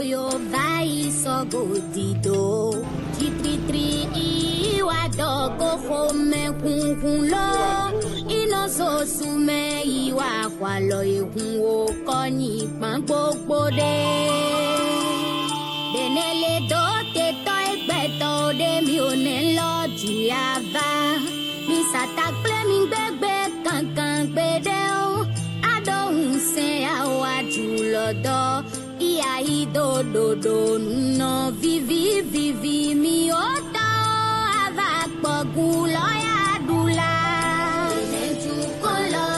yo vai so godido. Chitri iwa dogo fome kunkulo. Ino so sume iwa kwalo ihun o koni pan gbogbo de. Denele do te to egbeto de mi o ne lo ju ava. Mi satakple mi gbegbe kankan gbede o. Adohun se awaju lodo. Iya idododo no vivi mi oto ava pogu loya dula. Eju kolo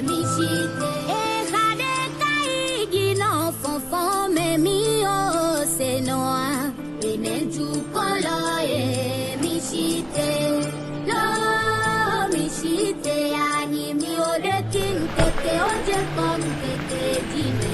mi shite. E hade kai gino fonfon me mi o se noa. Eju kolo mi shite. Lo mi shite ani mi ode kin tete oje kom tete jime.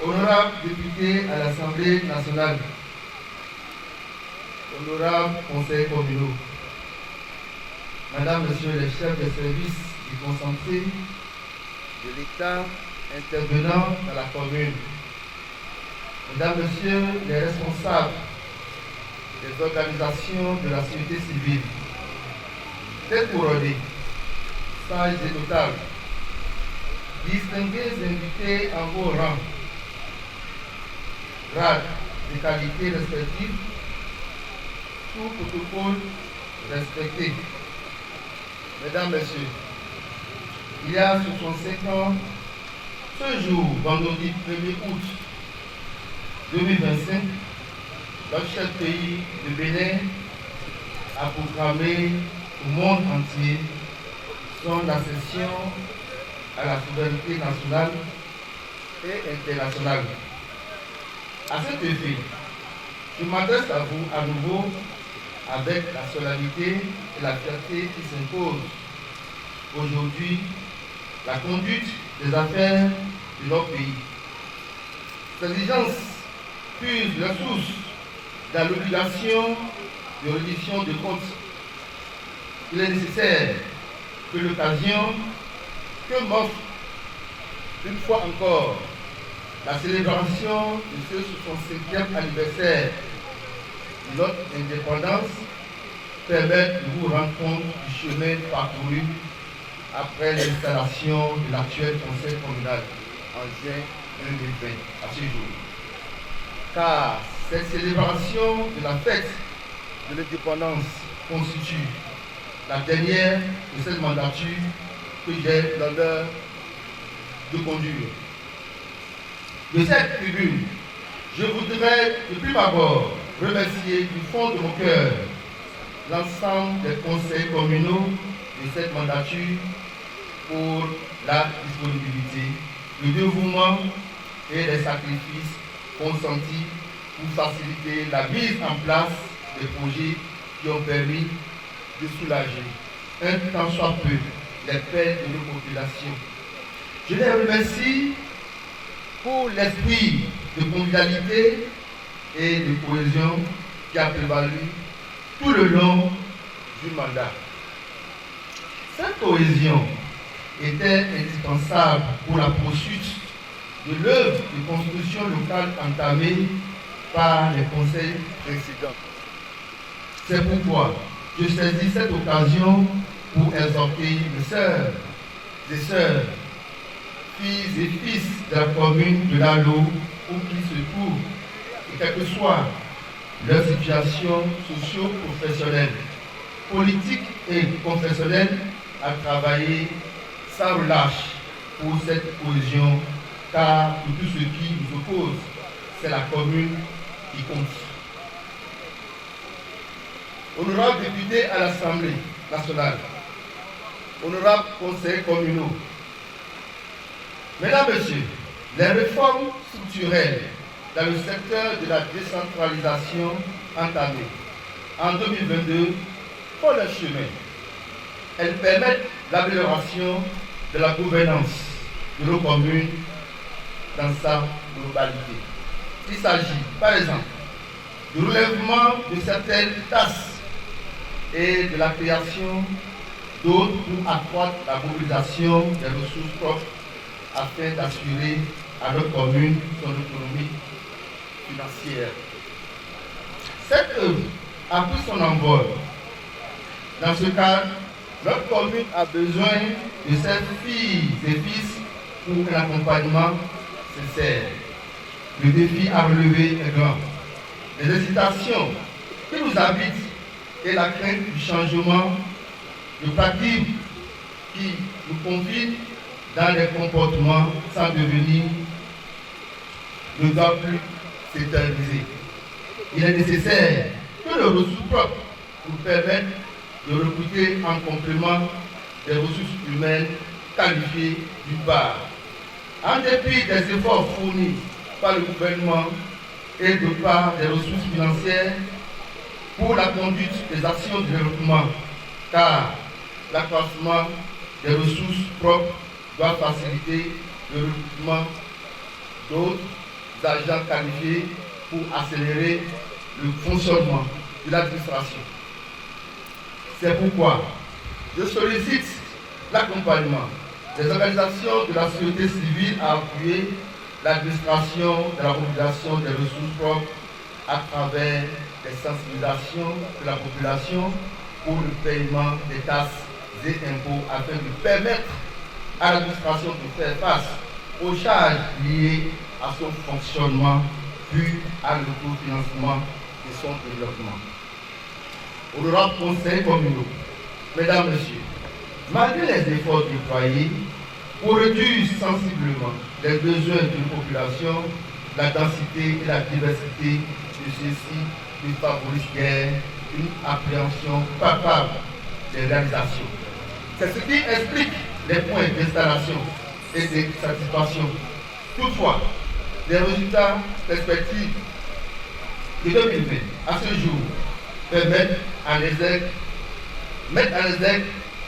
Honorables députés à l'Assemblée nationale, honorables conseillers communaux, Madame, Monsieur les chefs des services du concentré de l'État intervenant dans la commune, Mesdames, Messieurs les responsables des organisations de la société civile, têtes couronnées, sages et total, distingués invités en vos rangs, grades de qualité respectifs, tout protocole respecté. Mesdames, Messieurs, il y a 65 ans, Ce jour, vendredi 1er août 2025, notre cher pays de Bénin a proclamé au monde entier son accession à la souveraineté nationale et internationale. À cet effet, je m'adresse à vous à nouveau avec la solennité et la fierté qui s'imposent. Aujourd'hui, la conduite des affaires de notre pays. Ces exigences puisent leur source dans l'obligation de reddition de comptes. Il est nécessaire que l'occasion que m'offre une fois encore la célébration de ce 65e anniversaire de notre indépendance permette de vous rendre compte du chemin parcouru après l'installation de l'actuel conseil communal en juin 2020 à ce jour. Car cette célébration de la fête de l'indépendance constitue la dernière de cette mandature que j'ai l'honneur de conduire. De cette tribune, je voudrais de prime abord remercier du fond de mon cœur l'ensemble des conseils communaux de cette mandature pour la disponibilité, le dévouement et les sacrifices consentis pour faciliter la mise en place des projets qui ont permis de soulager, un tant soit peu, les peines de nos populations. Je les remercie pour l'esprit de convivialité et de cohésion qui a prévalu tout le long du mandat. Cette cohésion était indispensable pour la poursuite de l'œuvre de construction locale entamée par les conseils précédents. C'est pourquoi je saisis cette occasion pour exhorter mes sœurs et sœurs, filles et fils de la commune de Lalo, où qu'ils se trouvent, et quelle que soit leur situation socio-professionnelle, politique et confessionnelle, à travailler sans relâche pour cette cohésion, car pour tout ce qui nous oppose, c'est la commune qui compte. Honorables députés à l'Assemblée nationale, honorables conseillers communaux, mesdames, messieurs, les réformes structurelles dans le secteur de la décentralisation entamées en 2022 font leur chemin. Elles permettent l'amélioration de la gouvernance de nos communes dans sa globalité. Il s'agit, par exemple, du relèvement de certaines tasses et de la création d'autres pour accroître la mobilisation des ressources propres afin d'assurer à notre commune son autonomie financière. Cette œuvre a pris son envol. Dans ce cadre, notre commune a besoin de ses filles et fils pour un accompagnement sincère. Le défi à relever est grand. Les hésitations qui nous habitent et la crainte du changement de pratique qui nous confinent dans les comportements sans devenir ne doivent plus s'éterniser. Il est nécessaire que les ressources propres nous permettent de recruter en complément des ressources humaines qualifiées d'une part. En dépit des efforts fournis par le gouvernement et de part des ressources financières pour la conduite des actions de développement, car l'accroissement des ressources propres doit faciliter le recrutement d'autres agents qualifiés pour accélérer le fonctionnement de l'administration. C'est pourquoi je sollicite l'accompagnement des organisations de la société civile à appuyer l'administration de la mobilisation des ressources propres à travers les sensibilisations de la population pour le paiement des taxes et impôts afin de permettre à l'administration de faire face aux charges liées à son fonctionnement puis à l'autofinancement de son développement. Honorables conseils communaux, mesdames, messieurs, malgré les efforts déployés pour réduire sensiblement les besoins d'une population, la densité et la diversité de ceux-ci ne favorisent guère une appréhension palpable des réalisations. C'est ce qui explique les points d'installation et de satisfaction. Toutefois, les résultats perspectives de 2020 à ce jour permettent en exergue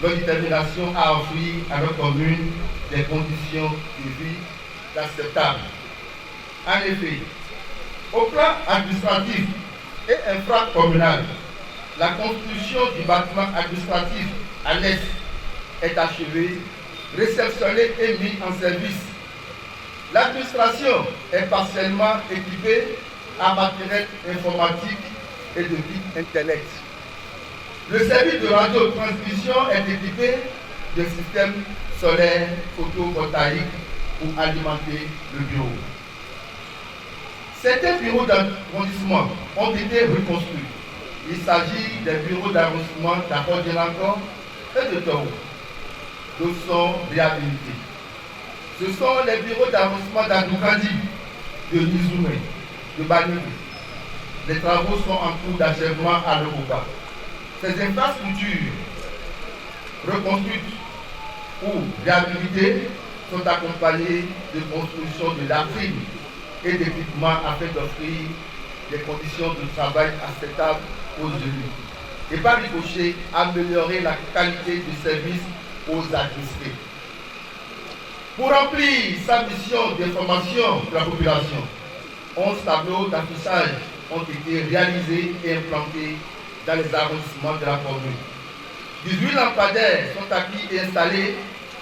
leur détermination à offrir à nos communes des conditions de vie acceptables. En effet, au plan administratif et infracommunal, la construction du bâtiment administratif annexe est achevée, réceptionnée et mise en service. L'administration est partiellement équipée en matériel informatique et de bits Internet. Le service de radiotransmission est équipé de systèmes solaires photovoltaïques pour alimenter le bureau. Certains bureaux d'arrondissement ont été reconstruits. Il s'agit des bureaux d'arrondissement d'Accord-Djelancourt et de Togo. D'autres sont réhabilités. Ce sont les bureaux d'arrondissement d'Adoukandi, de Nizoumé, de Banigui. Les travaux sont en cours d'achèvement à Lekoba. Ces infrastructures reconstruites ou réhabilitées sont accompagnées de construction de latrines et d'équipements afin d'offrir des conditions de travail acceptables aux élus et par ricochet améliorer la qualité du service aux administrés. Pour remplir sa mission d'information de la population, 11 tableaux d'affichage ont été réalisés et implantés dans les arrondissements de la commune. 18 lampadaires sont acquis et installés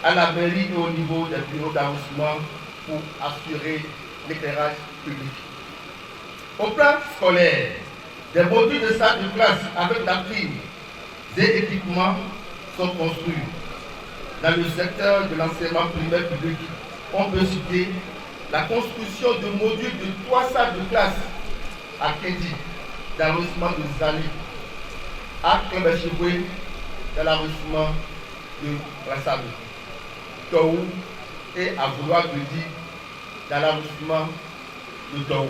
à la mairie et au niveau des bureaux d'arrondissement pour assurer l'éclairage public. Au plan scolaire, des modules de salle de classe avec latrines et équipements sont construits. Dans le secteur de l'enseignement primaire public, on peut citer la construction de modules de 3 salles de classe à Kendi, dans l'arrondissement de Zali, à Kembechiboué, dans l'arrondissement de Rassabou, Toou et à Voulois-Gedi, dans l'arrondissement de Toou.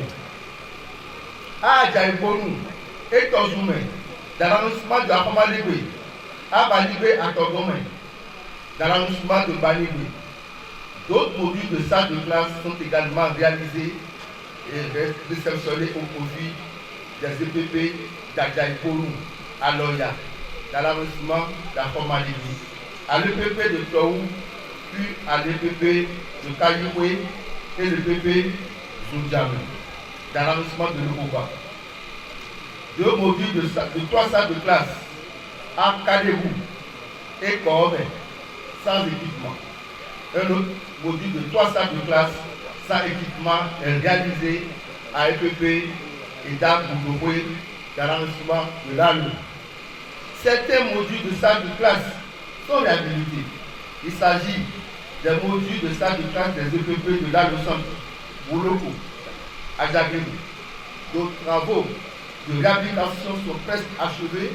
À Djaïbonou et Tozoumé, dans l'arrondissement de Akomalibé, à Balibé à Togomé, dans l'arrondissement de Banigui. D'autres modules de salles de classe sont également réalisés et réceptionnés au profit des EPP d'Adjaïbonou, à Loya, dans l'arrondissement d'Akomalibé, à l'EPP de Toou, puis à l'EPP de Kayoué et l'EPP Zoudjamé, dans l'arrondissement de Lukoba. 2 modules de 3 salles de classe à Kadebou et Kohomé, sans équipement. Un autre module de 3 salles de classe sans équipement est réalisé à EPP et d'Aboudoué, dans l'arrondissement de Lalo. Certains modules de salles de classe sont réhabilités. Il s'agit des modules de salles de classe des EPP de Lalo Centre, Bouloko, Adjagébi. D'autres travaux de réhabilitation sont presque achevés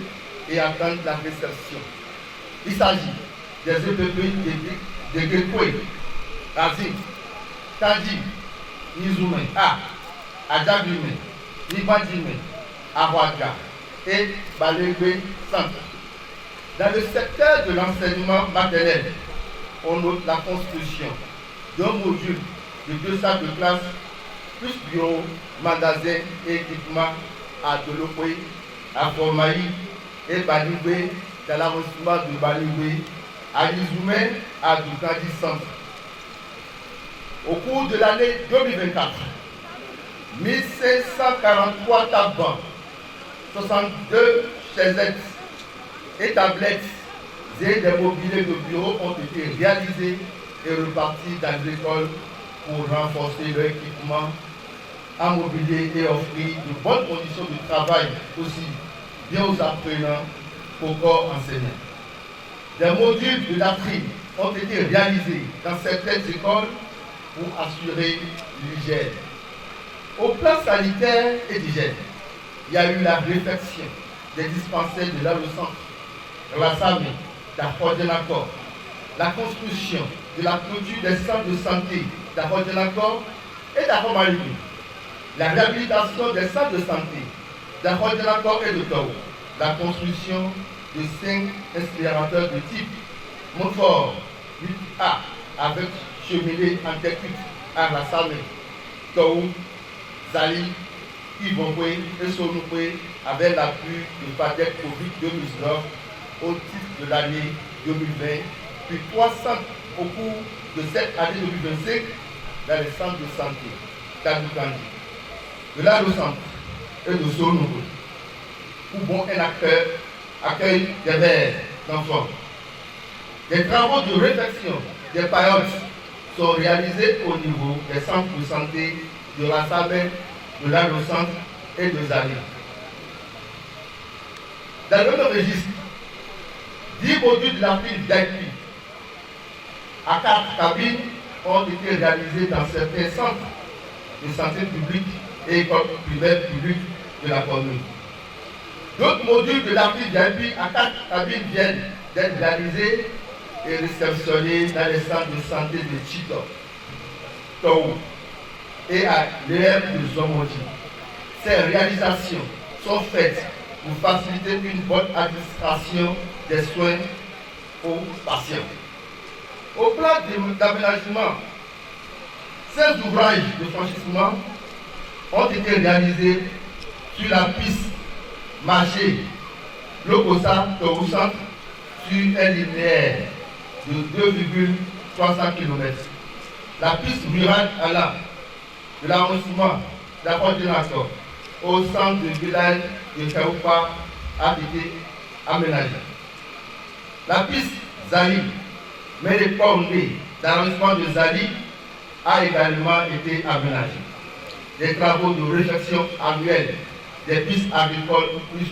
et attendent la réception. Il s'agit des EPP de Gekwe, Razim, Tadi, Nizoumé, Adjagime, Nibadime, Awaga et Balébé Centre. Dans le secteur de l'enseignement maternel, on note la construction d'un module de 2 salles de classe, plus bureaux, magasins et équipements à Dolopoué, à Formaï et Balibé, dans l'arrondissement de Balibé, à Nizoumé, à Doukadi Centre. Au cours de l'année 2024, 1543 tables, 62 chaisettes et tablettes et des mobiliers de bureau ont été réalisés et repartis dans les écoles pour renforcer leur équipement en mobilier et offrir de bonnes conditions de travail aussi bien aux apprenants qu'au corps enseignant. Des modules de latrines ont été réalisés dans certaines écoles pour assurer l'hygiène. Au plan sanitaire et d'hygiène, il y a eu la réfection des dispensaires de Lalo Centre, Rassame, d'Accord-Djelancourt, la construction de la clôture des centres de santé d'Akotenako et d'Akomaliki. La réhabilitation des centres de santé d'Akotenako et de Tao. La construction de 5 incinérateurs de type Montfort 8A avec cheminée en technique à la Samé, Tao, Zali, Yvonne et Sonoué avec l'appui de FADEC Covid-2019 au titre de l'année 2020, puis 3 centres au cours de cette année 2025 dans les centres de santé d'Adoukandi, de l'Adocentre et de Sonoué, où bon un accueil des mères d'enfants. Des travaux de réflexion des paillotes sont réalisés au niveau des centres de santé de la Sabé, de l'Adocentre et de Zali. Dans le même registre, 10 modules de la file d'IP à 4 cabines ont été réalisés dans certains centres de santé publique et écoles primaires publiques de la commune. D'autres modules de la file d'IP à 4 cabines viennent d'être réalisés et réceptionnés dans les centres de santé de Chito, Tao et à l'EM de Zomodi. Ces réalisations sont faites pour faciliter une bonne administration des soins aux patients. Au plan d'aménagement, 16 ouvrages de franchissement ont été réalisés sur la piste marché Lokosa Tao Centre sur un linéaire de 2,300 km. La piste rurale allant de l'arrondissement d'Akotenako au centre de village de Kaoupa a été aménagée. La piste Zali, Médépondé, l'arrondissement de Zali, a également été aménagée. Des travaux de réflexion annuels des pistes agricoles plus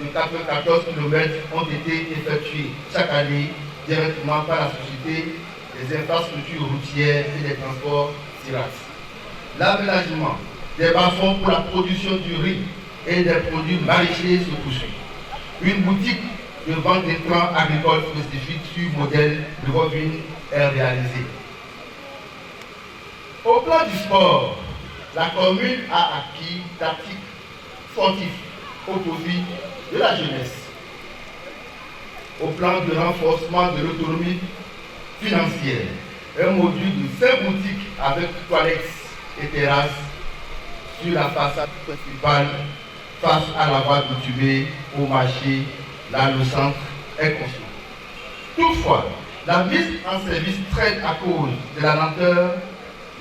de 94 km ont été effectués chaque année directement par la Société des infrastructures routières et des transports SIRAX. L'aménagement des bas-fonds pour la production du riz et des produits maraîchers se poursuit. Une boutique de vente d'intrants agricoles spécifiques sur modèle de Robin est réalisée. Au plan du sport, la commune a acquis tactiques sportifs au profit de la jeunesse. Au plan de renforcement de l'autonomie financière, un module de 5 boutiques avec toilettes et terrasses sur la façade principale face à la voie coutumée au marché, là le centre est construit. Toutefois, la mise en service traîne à cause de la lenteur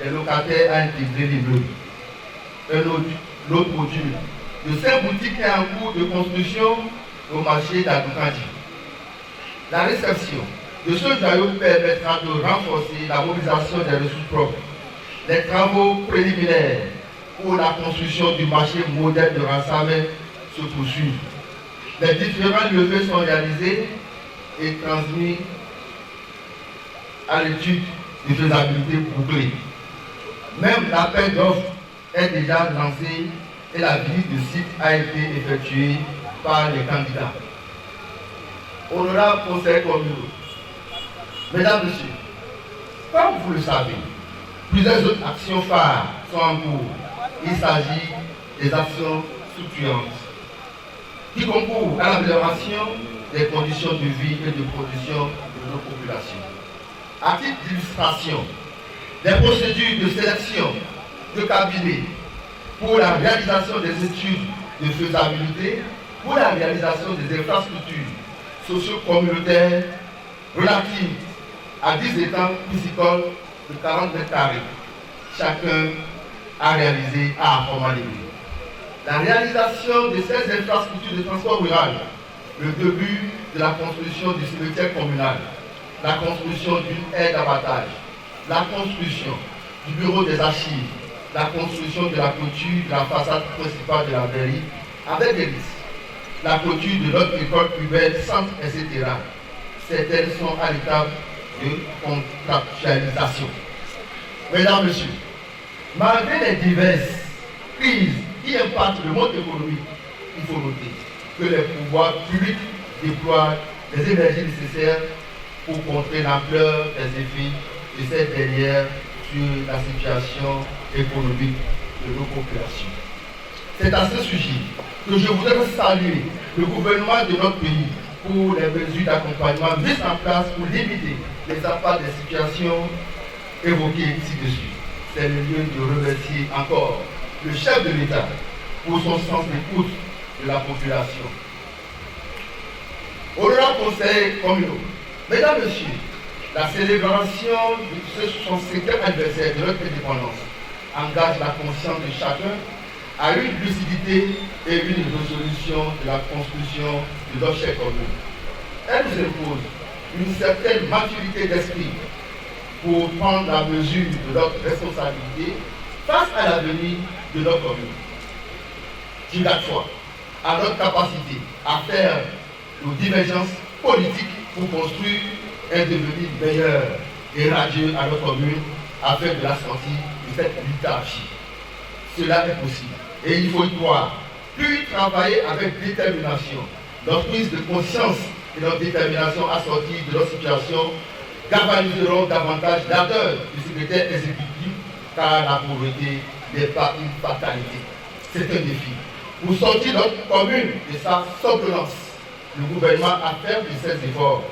des locataires à intégrer l'immeuble. L'autre module de 5 boutiques est en cours de construction au marché d'Adoukandi. La réception de ce joyau permettra de renforcer la mobilisation des ressources propres. Les travaux préliminaires pour la construction du marché modèle de Rassamé se poursuivent. Les différents levées sont réalisés et transmis à l'étude de faisabilité bouclée. Même l'appel d'offres est déjà lancé et la visite de site a été effectuée par les candidats. Honorable conseil communal, mesdames, messieurs, comme vous le savez, plusieurs autres actions phares sont en cours. Il s'agit des actions structurantes qui concourent à l'amélioration des conditions de vie et de production de nos populations. À titre d'illustration, des procédures de sélection de cabinets pour la réalisation des études de faisabilité, pour la réalisation des infrastructures socio-communautaires relatives à 10 étangs piscicoles de 40 mètres carrés. Chacun a réalisé à formalité. La réalisation de ces infrastructures de transport rural, le début de la construction du cimetière communal, la construction d'une aire d'abattage, la construction du bureau des archives, la construction de la clôture de la façade principale de la mairie avec des listes, la clôture de notre école urbaine, centre, etc. Certaines sont à l'étape de contractualisation. Mesdames, Messieurs, malgré les diverses crises qui impactent le monde économique, il faut noter que les pouvoirs publics déploient les énergies nécessaires pour contrer l'ampleur des effets de cette dernière sur la situation économique de nos populations. C'est à ce sujet que je voudrais saluer le gouvernement de notre pays pour les mesures d'accompagnement mises en place pour limiter les impacts des situations évoquées ci-dessus. C'est le lieu de remercier encore le chef de l'État pour son sens d'écoute de la population. Honorable Conseil communal, Mesdames, Messieurs, la célébration de ce 65e anniversaire de notre indépendance engage la conscience de chacun à une lucidité et une résolution de la construction de notre chère commune. Elle nous impose une certaine maturité d'esprit pour prendre la mesure de notre responsabilité face à l'avenir de notre commune. J'ai la foi à notre capacité à faire nos divergences politiques pour construire un devenir meilleur et radieux à notre commune afin de la sortie de cette léthargie. Cela est possible et il faut y croire. Plus travailler avec détermination, notre prise de conscience et notre détermination à sortir de notre situation galvaniseront davantage l'ardeur du secrétaire exécutif car la pauvreté n'est pas une fatalité. C'est un défi. Pour sortir notre commune de sa somnolence, le gouvernement a fait de ses efforts,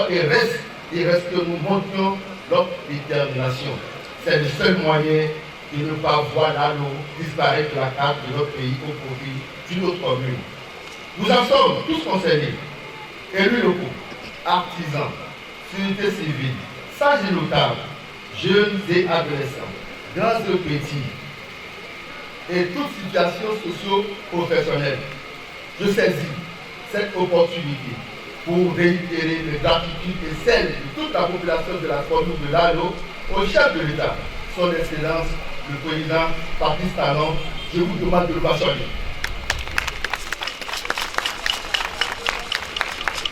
et reste que nous montrions notre détermination. C'est le seul moyen de ne pas voir l'anneau disparaître de la carte de notre pays au profit d'une autre commune. Nous en sommes tous concernés, élus locaux, artisans, société civile, sages et notables, jeunes et adolescents, grands et petits, et toute situation socio-professionnelle. Je saisis cette opportunité pour réitérer mes gratitudes et celle de toute la population de la commune de Lalo au chef de l'État, son Excellence, le président Patrice Talon. Je vous demande de le bâchonner.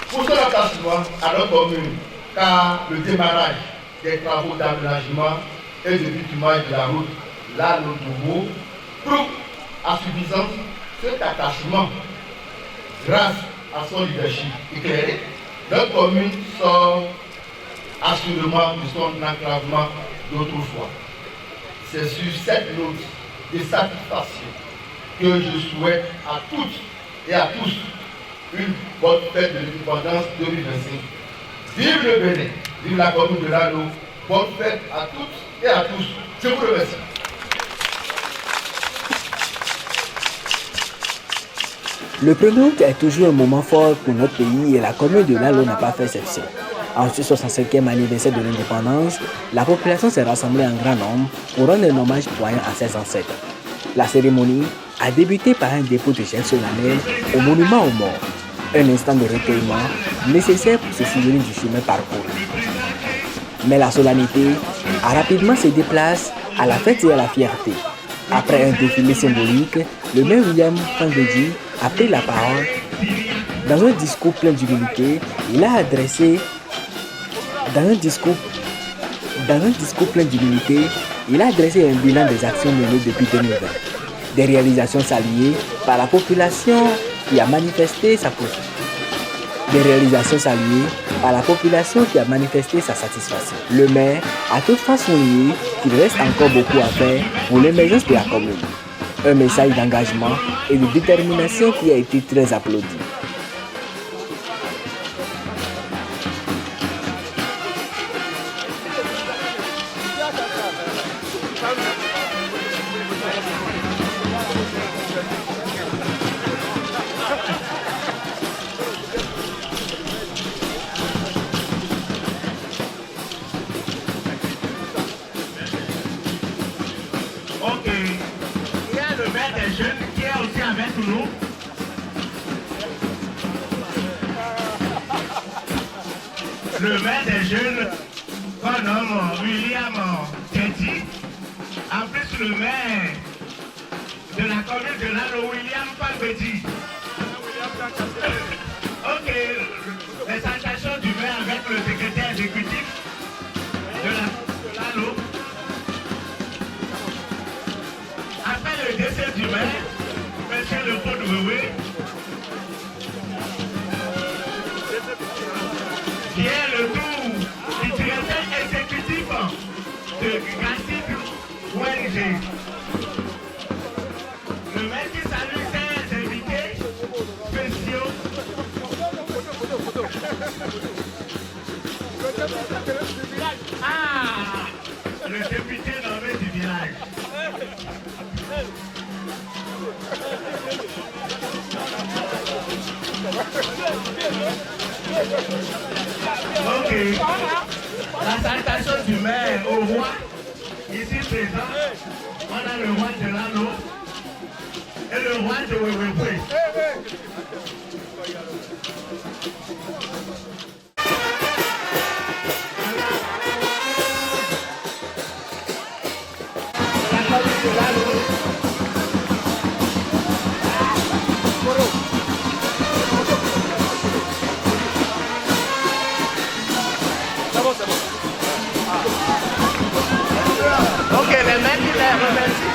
Pour son attachement à notre commune, car le démarrage des travaux d'aménagement et de bitumage de la route Lalo-Doubo prouve à suffisance cet attachement. Grâce à son leadership éclairé, notre commune sort assurément de son enclavement d'autrefois. C'est sur cette note de satisfaction que je souhaite à toutes et à tous une bonne fête de l'indépendance 2025. Vive le Bénin, vive la commune de Lalo. Bonne fête à toutes et à tous. Je vous remercie. Le 1er août est toujours un moment fort pour notre pays et la commune de Lalo n'a pas fait exception. En ce 65e anniversaire de l'indépendance, la population s'est rassemblée en grand nombre pour rendre un hommage poignant à ses ancêtres. La cérémonie a débuté par un dépôt de gel solennel au monument aux morts, un instant de recueillement nécessaire pour se souvenir du chemin parcouru. Mais la solennité a rapidement se déplacé à la fête et à la fierté. Après un défilé symbolique, le maire William Fangbeji a pris la parole. Dans un discours plein d'humilité, il a adressé un bilan des actions menées depuis 2020, des réalisations saluées par la population qui a manifesté sa satisfaction. Le maire a toutefois souligné qu'il reste encore beaucoup à faire pour l'émergence de la commune. Un message d'engagement et de détermination qui a été très applaudi. Le maire des jeunes, qu'on nomme William Teddy, en plus le maire de la commune de Lalo, William Fangbeji. Ok, les salutations du maire avec le secrétaire exécutif de Lalo. Après le décès du maire, M. Leopold Wewe, qui est le tour du directeur exécutif de Gassib ONG. Le maire qui salue ses invités spéciaux. Ah, le député nommé du village. Ok. La salutation du maire au roi, ici présent, on a le roi de Lalo et le roi de Wewepwe. Ok, les mecs, il les remercie.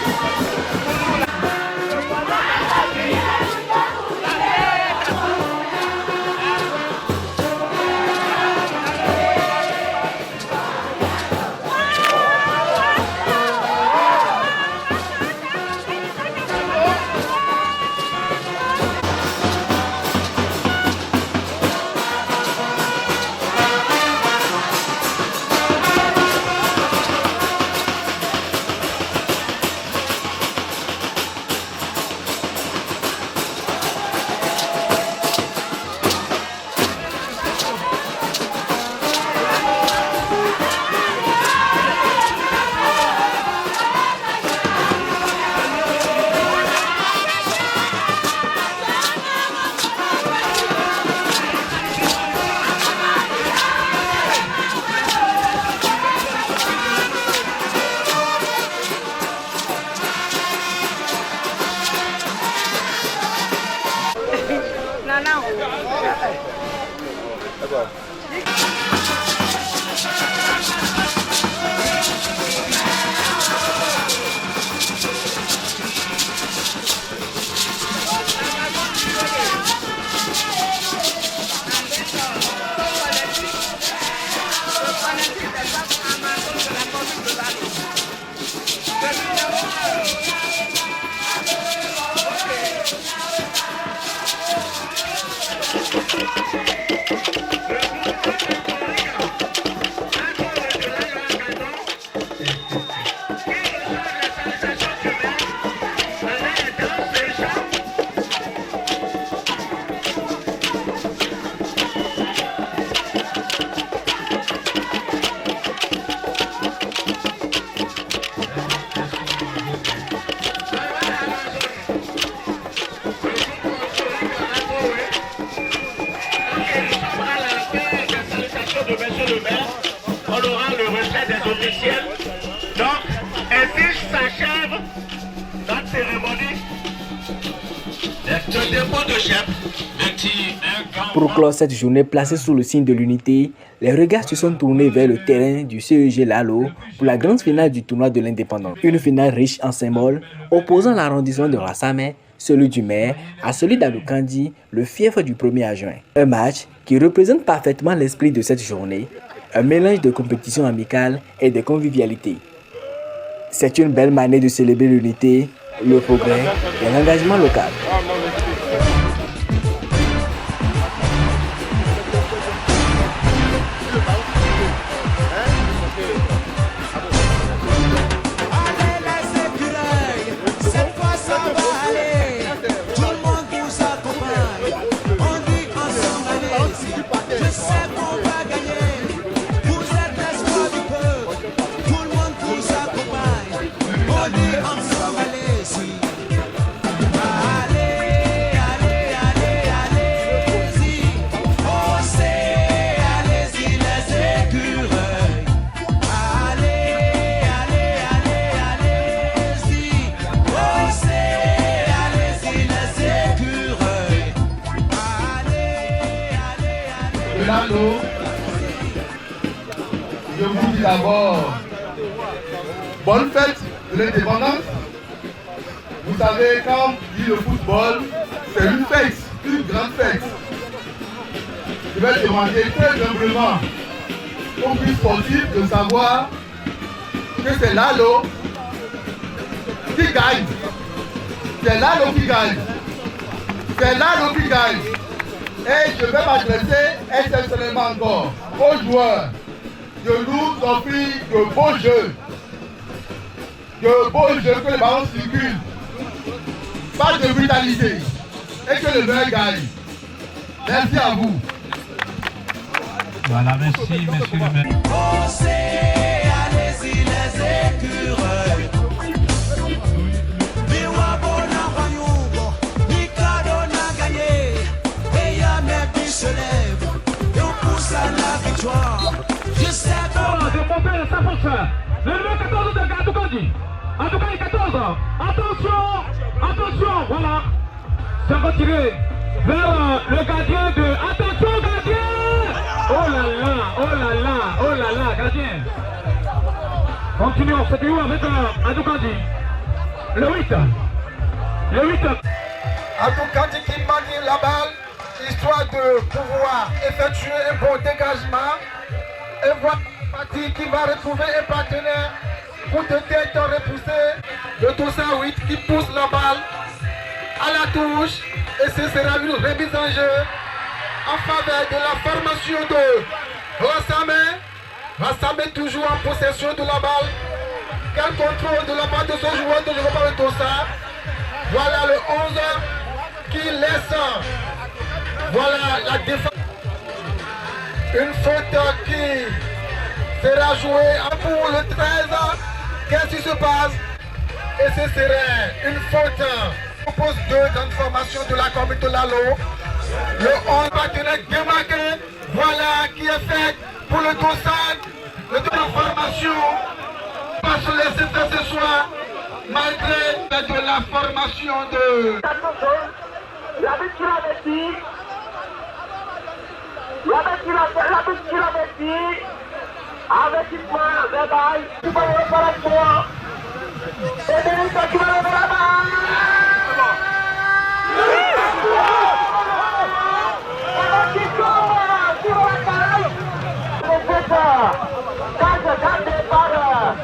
Donc, ainsi s'achève notre cérémonie de dépôt de chef. Pour clore cette journée placée sous le signe de l'unité, les regards se sont tournés vers le terrain du CEG Lalo pour la grande finale du tournoi de l'indépendance. Une finale riche en symboles opposant l'arrondissement de Rassame, celui du maire, à celui d'Aloukandi, le fief du 1er juin. Un match qui représente parfaitement l'esprit de cette journée, un mélange de compétition amicale et de convivialité. C'est une belle manière de célébrer l'unité, le progrès et l'engagement local. Je vous dis d'abord, bonne fête de l'indépendance. Vous savez, quand on dit le football, c'est une fête, une grande fête. Je vais demander très humblement aux plus sportifs de savoir que c'est Lalo qui gagne. C'est Lalo qui gagne. C'est Lalo qui gagne. Et je vais m'adresser exceptionnellement encore aux joueurs de nous offrir de beaux jeux. De beaux jeux, que le ballon circule. Pas de brutalité. Et que le meilleur gagne. Merci à vous. Voilà, merci, monsieur le maire. Allez-y les écureuils. Se lève et on pousse à la victoire. Je sais pas. C'est mon père, ça fonctionne. Le numéro 14 de Gadoukondi. En tout cas, il 14. Attention, attention, voilà. C'est retiré vers le gardien de. Attention, gardien. Oh là là, oh là là, oh là là, gardien. Continuons, c'était où avec Gadoukondi. Le 8. Le 8. Gadoukondi qui manie la balle, histoire de pouvoir effectuer un bon dégagement et voir Pati qui va retrouver un partenaire pour de tête repousser de Tosa 8 qui pousse la balle à la touche et ce sera une remise en jeu en faveur de la formation de Rassame. Rassame toujours en possession de la balle. Quel contrôle de la part de ce joueur de Europa de Tosa. Voilà le 11 qui laisse. Voilà la défense. Une faute qui sera jouée pour le 13. Qu'est-ce qui se passe? Et ce serait une faute. Je propose 2 dans une formation de la commune de Lalo. Le 11 partenaire démarqué. Voilà qui est fait pour le Tossan. Le de la formation. Pas se laisser faire ce soir. Malgré de la formation de... La victoire avait dit. Avertissement verbal, tu vas le faire avec moi. C'est Denis qui va lever la balle. Avertissement sur la balle. Le défenseur, quand départ.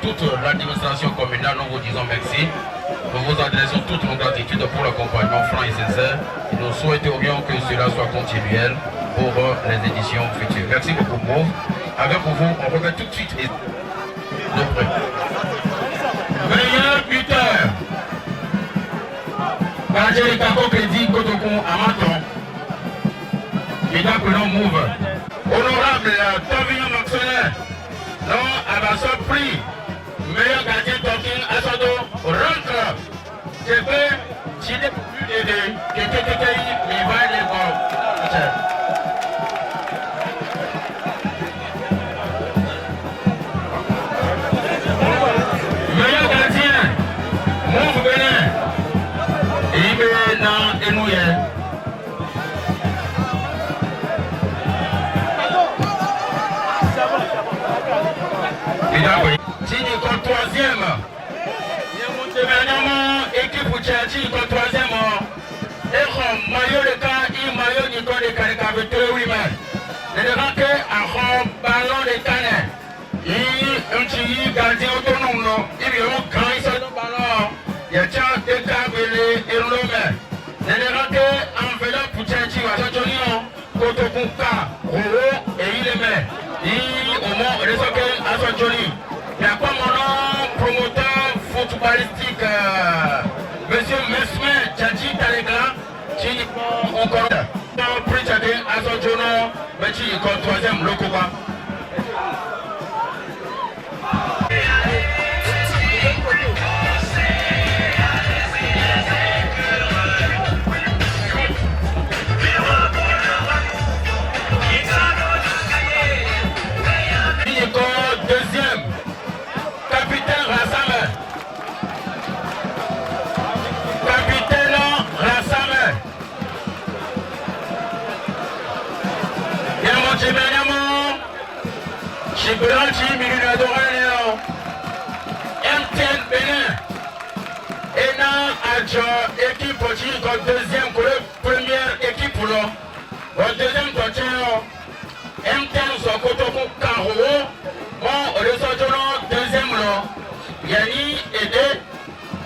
Toute l'administration communale, nous vous disons merci. Nous vous adressons toute notre gratitude pour l'accompagnement franc et sincère. Et nous souhaiterions que cela soit continuel pour les éditions futures. Merci beaucoup, Mauve. Avec vous, on regarde tout de suite et de près. Meilleur buteur. Gardien Kako Crédit Kotokon Amaton. Et d'après Mauve. Honorable Tovino Maxonnet, non, à ma surprise, meilleur gardien talking à son dos, rentre. C'est que, s'il n'est plus aidé, que mais va les voir. Meilleur gardien, mon Bénin, il est dans Enouye. Tini comme troisième. Équipe Tchadji comme troisième. Et comme maillot de camp, il maillot du corps de caricature, oui, mais. Les ranqués à ballon de canne. Il un petit gardien autonome. Il y a un grand isolé de ballon. Il y a un des câbles et l'homme. Les ranqués enveloppe pour Tchadji, à Saint-Jonion, Kotokuka, Roro et il est met. Il au moins résoqué à Saint-Joni. Il y a quoi mon nom, promoteur footballistique, monsieur Mesme Tchadji Talega, qui est encore prix Tchadji à Saint-Joni, mais qui est encore troisième, le Koba. Deuxième, capitaine Rassame. Capitaine Rassame. Yamo Chibanyamo. Chiburanchi, Milina Doraneo. MTN Bénin. Ena Adjo, équipe Pochi, comme deuxième, première équipe pour l'eau. Deuxième Pochi, MTN Sokotoku Karo. Bon, le deuxième là, Yanni Aidé,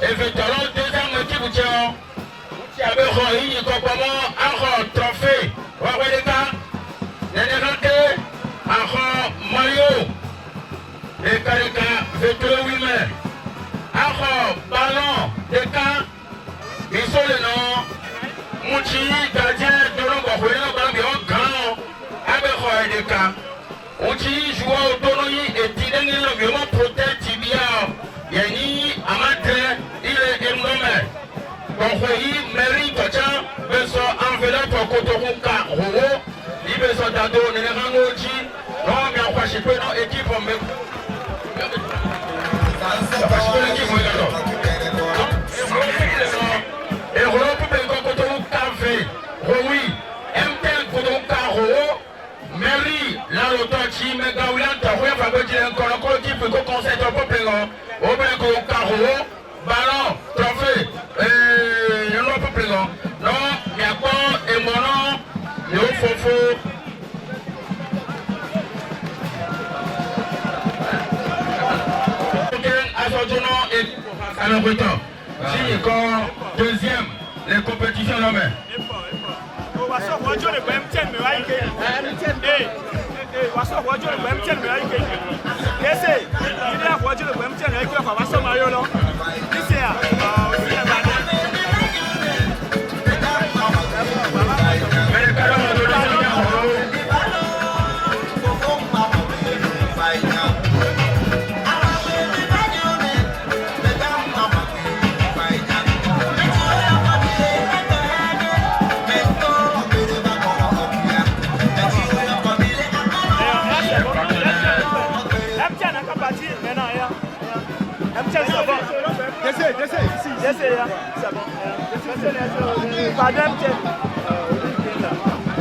et Vétalon, deuxième équipe qui avait reçu complètement un trophée. Vous voyez les gars, les Néerlandais, un maillot, les Karika, Vétalon 8 mètres, un ballon, des cas, ils sont les noms, Mouchi, gardien, de l'ombre, vous voyez le ballon, grand, avec des cas. On dit joueur autonomie et Tideni le protège Tibia. Yani Amate, il est énorme. Donc, il mérite besoin enveloppe pour Kotoruka Roro. Il besoin d'ado, ne le rangoji. Non, mais on va chiper dans l'équipe. Et Roro pour le Kotoruka V. Oui, MTL Kotoruka Roro. Mary, la rotochi, mais Gaoulan, ta voix va me dire encore un collectif que conseil un peu plus long. Au bien que Caro, ballon, trophée, et un peu plus long. Non, il y a quoi, et mon nom, il faut faux. À son nom et à l'important. Si, quand deuxième, les compétitions nommées.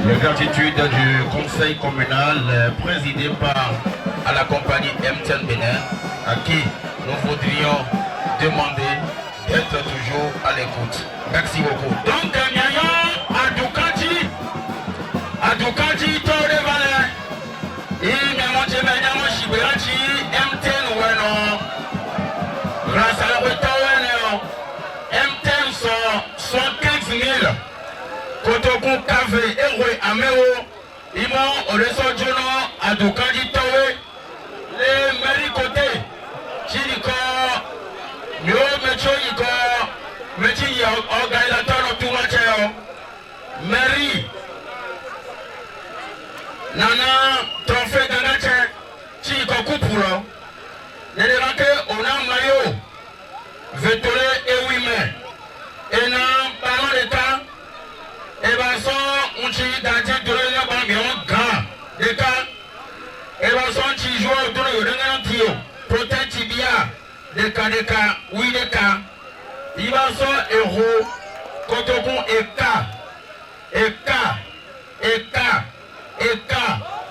La gratitude du conseil communal présidé par à la compagnie MTN Bénin, à qui nous voudrions demander d'être toujours à l'écoute. Merci beaucoup. Donc, Adoukanji, Tore Valais, MTN Weno, grâce à la MTN sont 75 000. Kotoku Kave, Ewe, Ameo, Imon, Oleso Jono, Adoukanji Towe, les mairies côté, Chiriko, Mio Mecho Yiko, Mechi organisateur de tout match, Mairie, Nana, là. Les déranqués, on a un maillot. Vétolé et oui, mais. Et non, pendant le temps, et bien, on s'y d'adit de l'environ grand. Des cas, et bien, on s'y joue autour de l'environ protège tibia. Des cas, oui, des cas. Il va son héros, Kotokun Eka.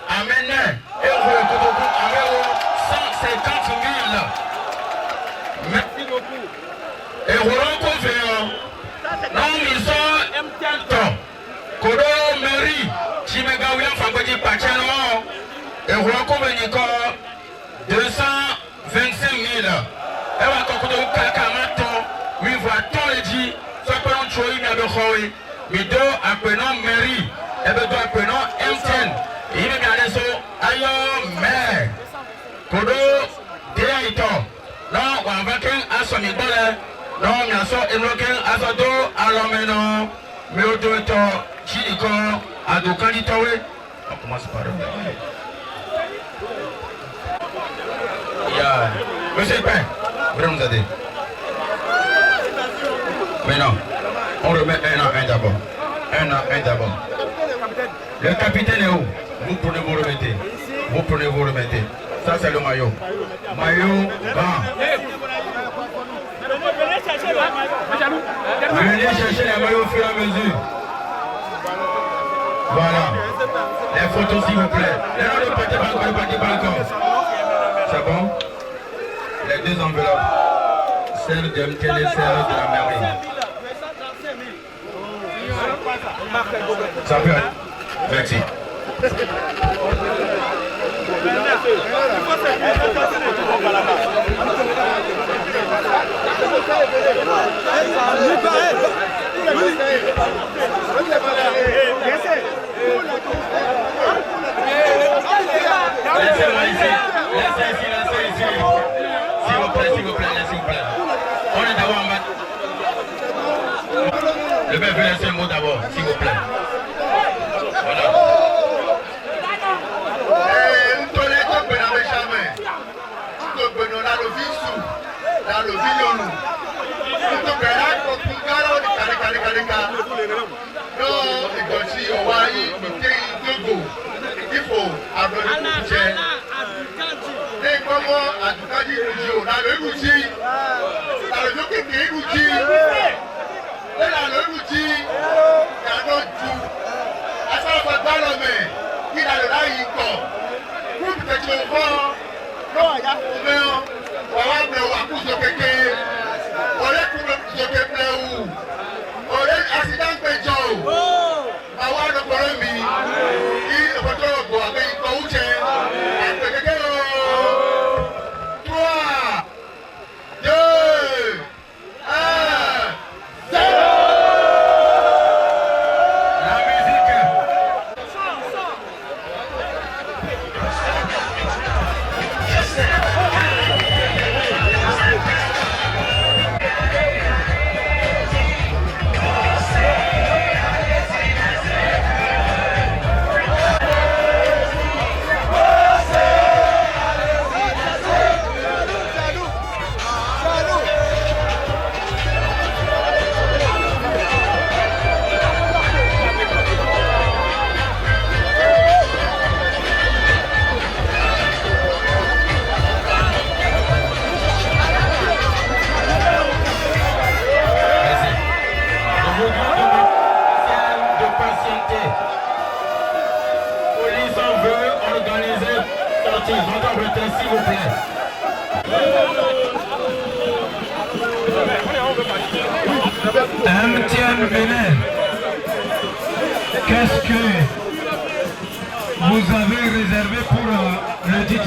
Amenez, héros, Kotokun, amenez 150 000. Merci beaucoup. Et Roland Conféant, non, ils sont M. Kodo Mary, Chimegawia Fabodi Pachano, et Roland Conféant, 225 000. Et va Kodo Kakamato, oui, voilà, tant les dit, soit que l'on choisit, mais avec Hoy, mais deux apprenant Mary, et deux apprenant M10. Il est bien les autres, aïe, mais Kodo Déaïto. Non, on va qu'un à son école. Non, on a son éloquent à son dos, alors maintenant, mais au dos, Chiliko, à dos candidaté. On commence par le Monsieur le Père, vous nous aider. Mais non, on remet un à un d'abord. Un à un d'abord. Le capitaine est où? Vous prenez vous remettez. Vous prenez vous remettez. Ça c'est le maillot. Maillot blanc. Venez chercher les maillots au fur et à mesure. Voilà. Les photos s'il vous plaît. Les noms de parti balcon. C'est bon? Les deux enveloppes. Celle de MTL et celle de la mairie. Ça peut être. Merci. Laissez-moi ici. Laissez ici. S'il vous plaît, s'il vous plaît. On est d'abord en bas. Le père veut laisser un mot d'abord, s'il vous plaît. Voilà. S'il vous plaît. MTN Bénin, qu'est-ce que vous avez réservé pour le DJ?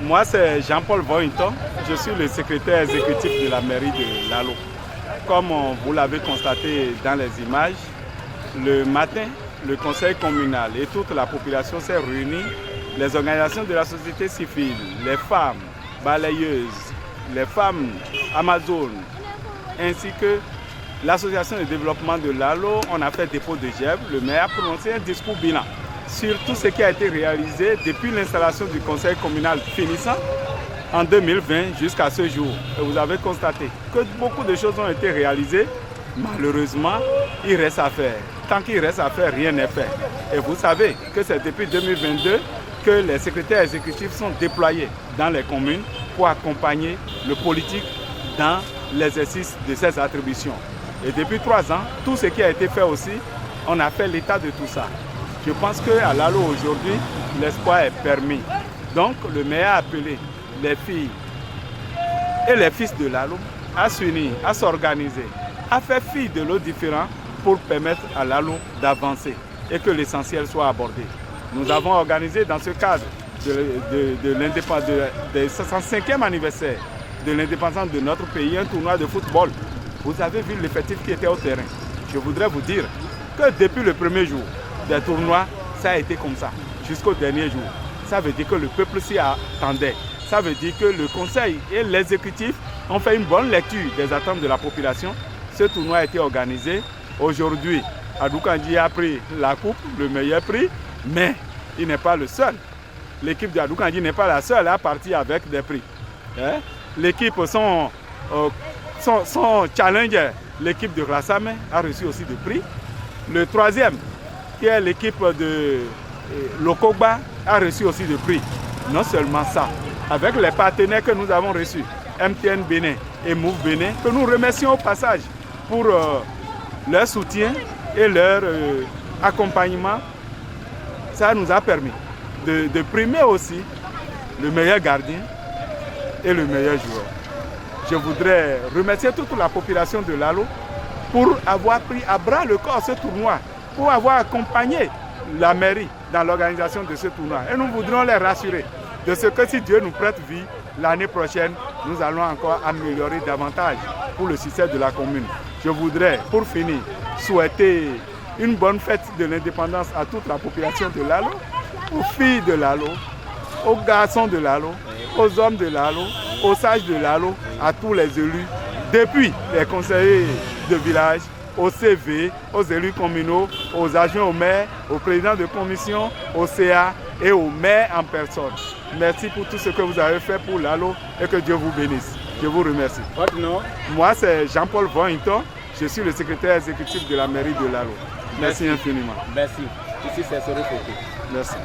Moi, c'est Jean-Paul Vointon. Je suis le secrétaire exécutif de la mairie de Lalo. Comme vous l'avez constaté dans les images, le matin, le conseil communal et toute la population s'est réunie. Les organisations de la société civile, les femmes balayeuses, les femmes amazones, ainsi que l'association de développement de Lalo, on a fait dépôt de gerbe. Le maire a prononcé un discours bilan sur tout ce qui a été réalisé depuis l'installation du conseil communal finissant en 2020 jusqu'à ce jour. Et vous avez constaté que beaucoup de choses ont été réalisées. Malheureusement, il reste à faire. Tant qu'il reste à faire, rien n'est fait. Et vous savez que c'est depuis 2022 que les secrétaires exécutifs sont déployés dans les communes pour accompagner le politique dans l'exercice de ses attributions. Et depuis 3 ans, tout ce qui a été fait aussi, on a fait l'état de tout ça. Je pense qu'à Lalo aujourd'hui, l'espoir est permis. Donc le maire a appelé les filles et les fils de Lalo à s'unir, à s'organiser, à faire fi de l'eau différent pour permettre à Lalo d'avancer et que l'essentiel soit abordé. Nous avons organisé dans ce cadre de 65e anniversaire de l'indépendance de notre pays un tournoi de football. Vous avez vu l'effectif qui était au terrain. Je voudrais vous dire que depuis le premier jour des tournois, ça a été comme ça, jusqu'au dernier jour. Ça veut dire que le peuple s'y attendait. Ça veut dire que le conseil et l'exécutif ont fait une bonne lecture des attentes de la population. Ce tournoi a été organisé. Aujourd'hui, Adou Kandji a pris la coupe, le meilleur prix, mais il n'est pas le seul. L'équipe d'Adou Kandji n'est pas la seule à partir avec des prix. L'équipe, son challenger, l'équipe de Rassame, a reçu aussi des prix. Le troisième, qui est l'équipe de Lokogba, a reçu aussi des prix. Non seulement ça, avec les partenaires que nous avons reçus, MTN Bénin et Move Bénin, que nous remercions au passage pour leur soutien et leur accompagnement, ça nous a permis de primer aussi le meilleur gardien et le meilleur joueur. Je voudrais remercier toute la population de Lalo pour avoir pris à bras le corps ce tournoi, pour avoir accompagné la mairie dans l'organisation de ce tournoi. Et nous voudrons les rassurer de ce que si Dieu nous prête vie, l'année prochaine, nous allons encore améliorer davantage pour le succès de la commune. Je voudrais, pour finir, souhaiter une bonne fête de l'indépendance à toute la population de Lalo, aux filles de Lalo, aux garçons de Lalo, aux hommes de Lalo, aux sages de Lalo, à tous les élus, depuis les conseillers de village, aux CV, aux élus communaux, aux adjoints au maire, aux présidents de commission, au CA et aux maires en personne. Merci pour tout ce que vous avez fait pour Lalo et que Dieu vous bénisse. Je vous remercie. Votre nom? Moi, c'est Jean-Paul Vointon. Je suis le secrétaire exécutif de la mairie de Lalo. Merci infiniment. Merci. Ici, c'est Soro Foko. Merci.